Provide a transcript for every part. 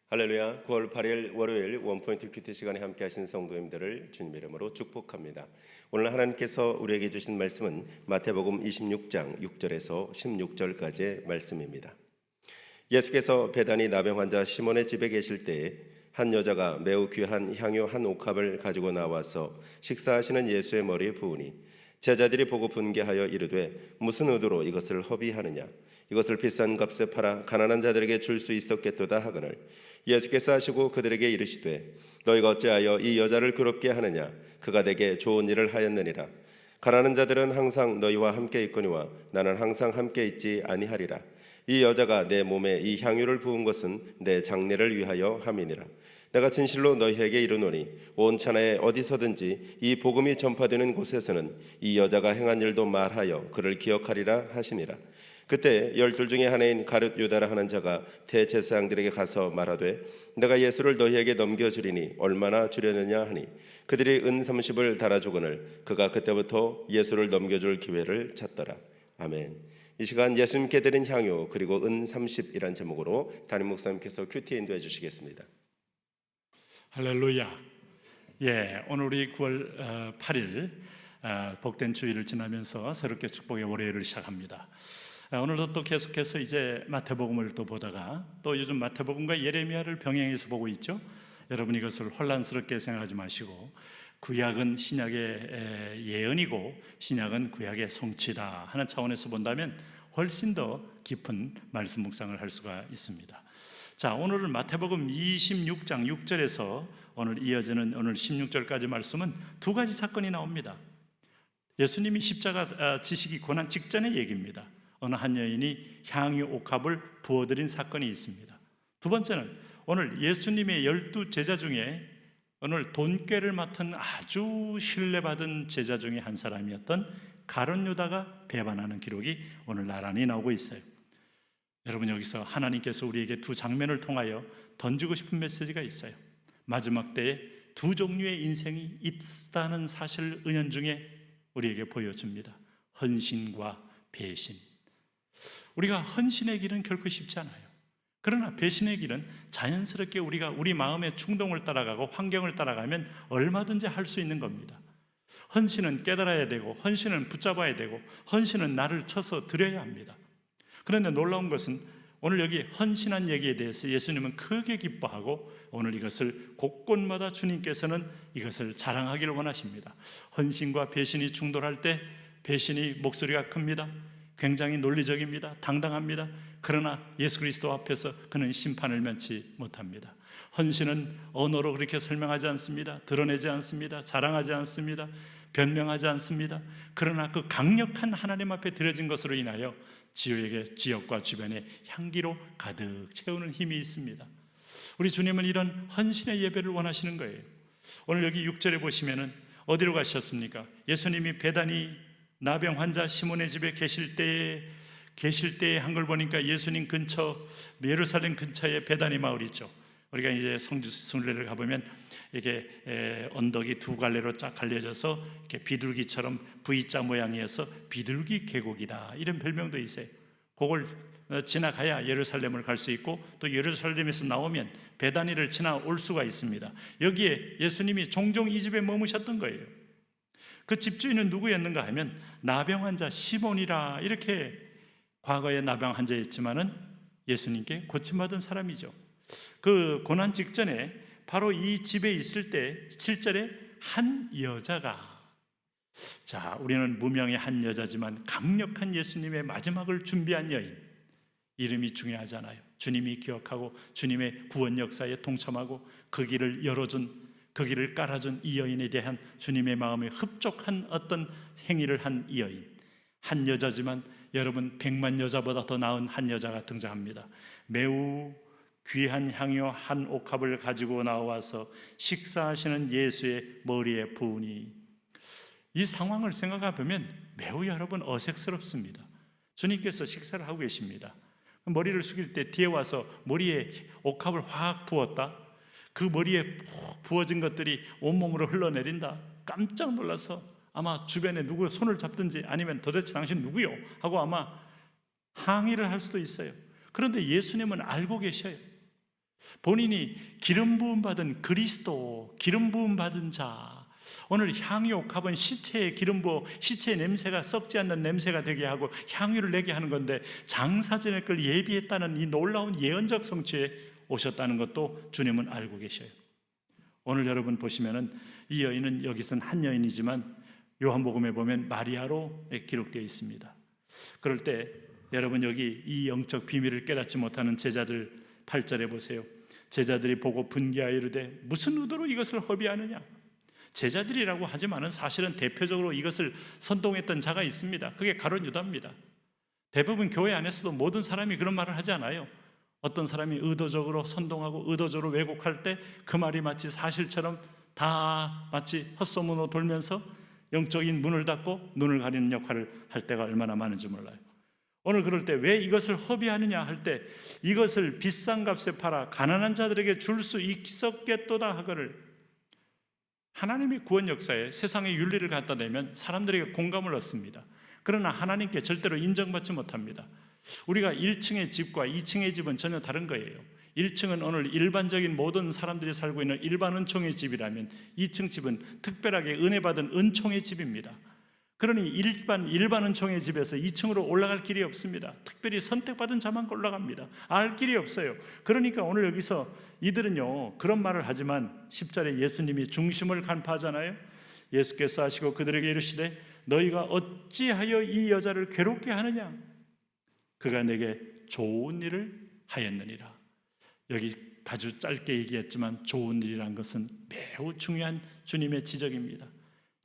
할렐루야. 9월 8일 월요일 원포인트 큐티 시간에 함께 하신 성도님들을 주님의 이름으로 축복합니다. 오늘 하나님께서 우리에게 주신 말씀은 마태복음 26장 6절에서 16절까지의 말씀입니다. 예수께서 베다니 나병 환자 시몬의 집에 계실 때에 한 여자가 매우 귀한 향유 한 옥합을 가지고 나와서 식사하시는 예수의 머리에 부으니 제자들이 보고 분개하여 이르되 무슨 의도로 이것을 허비하느냐, 이것을 비싼 값에 팔아 가난한 자들에게 줄 수 있었겠도다 하거늘 예수께서 하시고 그들에게 이르시되 너희가 어찌하여 이 여자를 괴롭게 하느냐, 그가 내게 좋은 일을 하였느니라. 가난한 자들은 항상 너희와 함께 있거니와 나는 항상 함께 있지 아니하리라. 이 여자가 내 몸에 이 향유를 부은 것은 내 장례를 위하여 함이니라. 내가 진실로 너희에게 이르노니 온 천하에 어디서든지 이 복음이 전파되는 곳에서는 이 여자가 행한 일도 말하여 그를 기억하리라 하시니라. 그때 12 중에 하나인 가룟 유다라 하는 자가 대제사장들에게 가서 말하되 내가 예수를 너희에게 넘겨주리니 얼마나 주려느냐 하니 그들이 은 30을 달아주거늘 그가 그때부터 예수를 넘겨줄 기회를 찾더라. 아멘. 이 시간 예수님께 드린 향유 그리고 은 30이란 제목으로 담임 목사님께서 큐티 인도해 주시겠습니다. 할렐루야. 오늘 우리 9월 8일 복된 주일을 지나면서 새롭게 축복의 월요일을 시작합니다. 오늘도 또 계속해서 이제 마태복음을 또 보다가 또 요즘 마태복음과 예레미야를 병행해서 보고 있죠. 여러분 이것을 혼란스럽게 생각하지 마시고 구약은 신약의 예언이고 신약은 구약의 성취다 하는 차원에서 본다면 훨씬 더 깊은 말씀 묵상을 할 수가 있습니다. 자, 오늘은 마태복음 26장 6절에서 오늘 이어지는 오늘 16절까지 말씀은 두 가지 사건이 나옵니다. 예수님이 십자가 지시기 고난 직전의 얘기입니다. 어느 한 여인이 향유 옥합을 부어드린 사건이 있습니다. 두 번째는 오늘 예수님의 12 제자 중에 오늘 돈꾀를 맡은 아주 신뢰받은 제자 중에 한 사람이었던 가룟 유다가 배반하는 기록이 오늘 나란히 나오고 있어요. 여러분 여기서 하나님께서 우리에게 두 장면을 통하여 던지고 싶은 메시지가 있어요. 마지막 때에 두 종류의 인생이 있다는 사실을 은연중에 우리에게 보여줍니다. 헌신과 배신. 우리가 헌신의 길은 결코 쉽지 않아요. 그러나 배신의 길은 자연스럽게 우리가 우리 마음의 충동을 따라가고 환경을 따라가면 얼마든지 할 수 있는 겁니다. 헌신은 깨달아야 되고 헌신은 붙잡아야 되고 헌신은 나를 쳐서 드려야 합니다. 그런데 놀라운 것은 오늘 여기 헌신한 얘기에 대해서 예수님은 크게 기뻐하고 오늘 이것을 곳곳마다 주님께서는 이것을 자랑하기를 원하십니다. 헌신과 배신이 충돌할 때 배신이 목소리가 큽니다. 굉장히 논리적입니다. 당당합니다. 그러나 예수 그리스도 앞에서 그는 심판을 면치 못합니다. 헌신은 언어로 그렇게 설명하지 않습니다. 드러내지 않습니다. 자랑하지 않습니다. 변명하지 않습니다. 그러나 그 강력한 하나님 앞에 드려진 것으로 인하여 지역과 주변에 향기로 가득 채우는 힘이 있습니다. 우리 주님은 이런 헌신의 예배를 원하시는 거예요. 오늘 여기 6절에 보시면은 어디로 가셨습니까? 예수님이 베다니 나병 환자 시몬의 집에 계실 때에 한 걸 보니까 예수님 근처 예루살렘 근처에 베다니 마을 있죠. 우리가 이제 성지순례를 가보면 이게 언덕이 두 갈래로 쫙 갈려져서 이렇게 비둘기처럼 V자 모양이어서 비둘기 계곡이다 이런 별명도 있어요. 그걸 지나가야 예루살렘을 갈 수 있고 또 예루살렘에서 나오면 베다니를 지나올 수가 있습니다. 여기에 예수님이 종종 이 집에 머무셨던 거예요. 그 집주인은 누구였는가 하면 나병 환자 시몬이라 이렇게 과거에 나병 환자였지만은 예수님께 고침받은 사람이죠. 그 고난 직전에 바로 이 집에 있을 때 7절에 한 여자가, 자, 우리는 무명의 한 여자지만 강력한 예수님의 마지막을 준비한 여인, 이름이 중요하잖아요. 주님이 기억하고 주님의 구원 역사에 동참하고 그 길을 열어준, 그 길을 깔아준 이 여인에 대한 주님의 마음에 흡족한 어떤 행위를 한 이 여인, 한 여자지만 여러분 100만 여자보다 더 나은 한 여자가 등장합니다. 매우 귀한 향유 한 옥합을 가지고 나와서 식사하시는 예수의 머리에 부으니, 이 상황을 생각해 보면 매우 여러분 어색스럽습니다. 주님께서 식사를 하고 계십니다. 머리를 숙일 때 뒤에 와서 머리에 옥합을 확 부었다. 그 머리에 부어진 것들이 온몸으로 흘러내린다. 깜짝 놀라서 아마 주변에 누구 손을 잡든지 아니면 도대체 당신 누구요? 하고 아마 항의를 할 수도 있어요. 그런데 예수님은 알고 계셔요. 본인이 기름 부음 받은 그리스도, 기름 부음 받은 자, 오늘 향유 값은 시체에 기름 부어 시체의 냄새가 썩지 않는 냄새가 되게 하고 향유를 내게 하는 건데, 장사전에 그걸 예비했다는 이 놀라운 예언적 성취에 오셨다는 것도 주님은 알고 계셔요. 오늘 여러분 보시면은 이 여인은 여기서는 한 여인이지만 요한복음에 보면 마리아로 기록되어 있습니다. 그럴 때 여러분 여기 이 영적 비밀을 깨닫지 못하는 제자들 8절에 보세요. 제자들이 보고 분개하여 이르되 무슨 의도로 이것을 허비하느냐. 제자들이라고 하지만은 사실은 대표적으로 이것을 선동했던 자가 있습니다. 그게 가룟 유다입니다. 대부분 교회 안에서도 모든 사람이 그런 말을 하지 않아요. 어떤 사람이 의도적으로 선동하고 의도적으로 왜곡할 때 그 말이 마치 사실처럼 다 마치 헛소문으로 돌면서 영적인 문을 닫고 눈을 가리는 역할을 할 때가 얼마나 많은지 몰라요. 오늘 그럴 때 왜 이것을 허비하느냐 할 때, 이것을 비싼 값에 팔아 가난한 자들에게 줄 수 있었겠도다 하거늘. 하나님의 구원 역사에 세상의 윤리를 갖다 대면 사람들에게 공감을 얻습니다. 그러나 하나님께 절대로 인정받지 못합니다. 우리가 1층의 집과 2층의 집은 전혀 다른 거예요. 1층은 오늘 일반적인 모든 사람들이 살고 있는 일반 은총의 집이라면 2층 집은 특별하게 은혜 받은 은총의 집입니다. 그러니 일반 은총의 집에서 2층으로 올라갈 길이 없습니다. 특별히 선택받은 자만 올라갑니다. 알 길이 없어요. 그러니까 오늘 여기서 이들은요 그런 말을 하지만 10절에 예수님이 중심을 간파하잖아요. 예수께서 하시고 그들에게 이르시되 너희가 어찌하여 이 여자를 괴롭게 하느냐. 그가 내게 좋은 일을 하였느니라. 여기 아주 짧게 얘기했지만 좋은 일이란 것은 매우 중요한 주님의 지적입니다.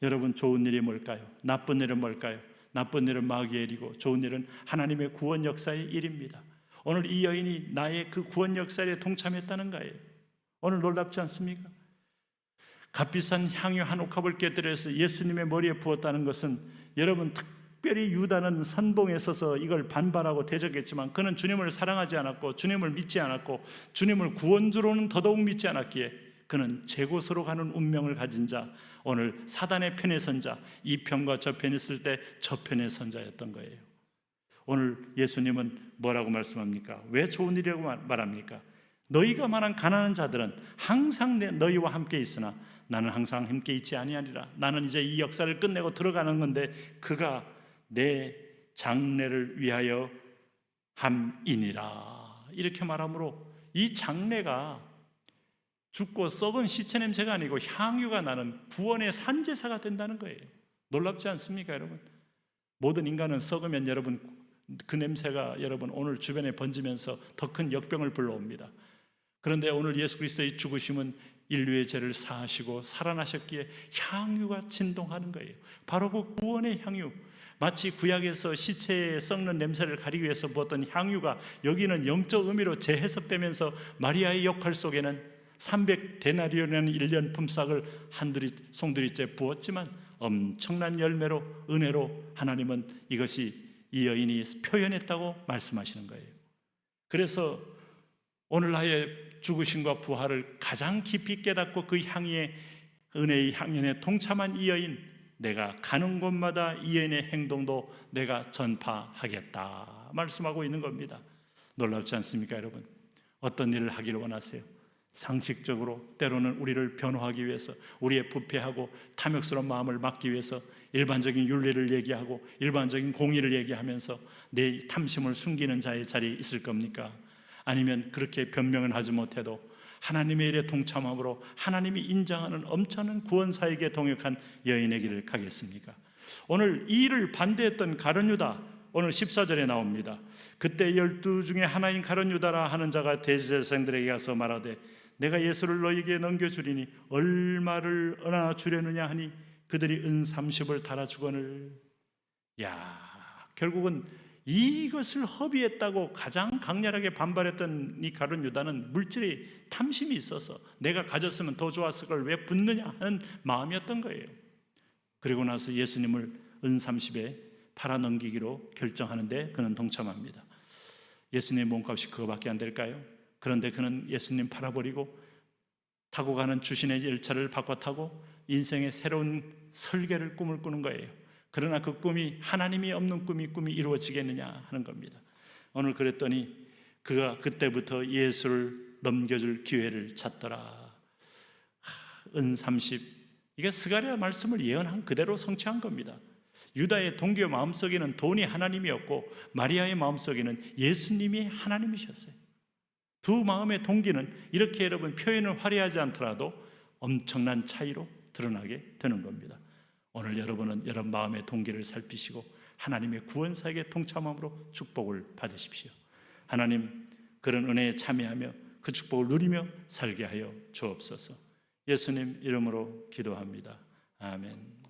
여러분, 좋은 일이 뭘까요? 나쁜 일은 뭘까요? 나쁜 일은 마귀의 일이고 좋은 일은 하나님의 구원 역사의 일입니다. 오늘 이 여인이 나의 그 구원 역사에 동참했다는 거예요. 오늘 놀랍지 않습니까? 값비싼 향유 한 옥합을 깨뜨려서 예수님의 머리에 부었다는 것은, 여러분 특별히 유다는 선봉에 서서 이걸 반발하고 대적했지만 그는 주님을 사랑하지 않았고 주님을 믿지 않았고 주님을 구원주로는 더더욱 믿지 않았기에 그는 제고서로 가는 운명을 가진 자, 오늘 사단의 편에 선 자, 이 편과 저 편에 있을 때 저 편에 선 자였던 거예요. 오늘 예수님은 뭐라고 말씀합니까? 왜 좋은 일이라고 말합니까? 너희가 말한 가난한 자들은 항상 너희와 함께 있으나 나는 항상 함께 있지 아니하리라. 나는 이제 이 역사를 끝내고 들어가는 건데 그가 내 장래를 위하여 함이니라. 이렇게 말하므로 이 장래가 죽고 썩은 시체 냄새가 아니고 향유가 나는 구원의 산제사가 된다는 거예요. 놀랍지 않습니까, 여러분? 모든 인간은 썩으면 여러분 그 냄새가 여러분 오늘 주변에 번지면서 더 큰 역병을 불러옵니다. 그런데 오늘 예수 그리스도의 죽으심은 인류의 죄를 사하시고 살아나셨기에 향유가 진동하는 거예요. 바로 그 구원의 향유, 마치 구약에서 시체에 썩는 냄새를 가리기 위해서 부었던 향유가 여기는 영적 의미로 재해석되면서 마리아의 역할 속에는 300데나리온이라는 1년 품삯을 송두리째 부었지만 엄청난 열매로 은혜로 하나님은 이것이 이 여인이 표현했다고 말씀하시는 거예요. 그래서 오늘 나의 죽으심과 부활을 가장 깊이 깨닫고 그 향유의 은혜의 향연에 동참한 이 여인, 내가 가는 곳마다 이 여인의 행동도 내가 전파하겠다 말씀하고 있는 겁니다. 놀랍지 않습니까, 여러분? 어떤 일을 하기를 원하세요? 상식적으로 때로는 우리를 변호하기 위해서, 우리의 부패하고 탐욕스러운 마음을 막기 위해서 일반적인 윤리를 얘기하고 일반적인 공의를 얘기하면서 내 탐심을 숨기는 자의 자리에 있을 겁니까? 아니면 그렇게 변명을 하지 못해도 하나님의 일에 동참함으로 하나님이 인정하는 엄청난 구원사에게 동역한 여인의 길을 가겠습니까? 오늘 이 일을 반대했던 가룟 유다, 오늘 14절에 나옵니다. 그때 12 중에 하나인 가룟 유다라 하는 자가 대제사장들에게 가서 말하되 내가 예수를 너희에게 넘겨주리니 얼마를 얻어 주려느냐 하니 그들이 은 30을 달아주거늘. 결국은 이것을 허비했다고 가장 강렬하게 반발했던 이 가룟 유다는 물질의 탐심이 있어서 내가 가졌으면 더 좋았을 걸 왜 붓느냐 하는 마음이었던 거예요. 그리고 나서 예수님을 은 30에 팔아 넘기기로 결정하는데 그는 동참합니다. 예수님의 몸값이 그거밖에 안 될까요? 그런데 그는 예수님 팔아버리고 타고 가는 주신의 열차를 바꿔 타고 인생의 새로운 설계를 꿈을 꾸는 거예요. 그러나 그 꿈이 하나님이 없는 꿈이 이루어지겠느냐 하는 겁니다. 오늘 그랬더니 그가 그때부터 예수를 넘겨줄 기회를 찾더라. 은 30, 이게 스가랴 말씀을 예언한 그대로 성취한 겁니다. 유다의 동기의 마음속에는 돈이 하나님이었고 마리아의 마음속에는 예수님이 하나님이셨어요. 두 마음의 동기는 이렇게 여러분 표현을 화려하지 않더라도 엄청난 차이로 드러나게 되는 겁니다. 오늘 여러분은 여러분 마음의 동기를 살피시고 하나님의 구원사역에 동참함으로 축복을 받으십시오. 하나님, 그런 은혜에 참여하며 그 축복을 누리며 살게 하여 주옵소서. 예수님 이름으로 기도합니다. 아멘.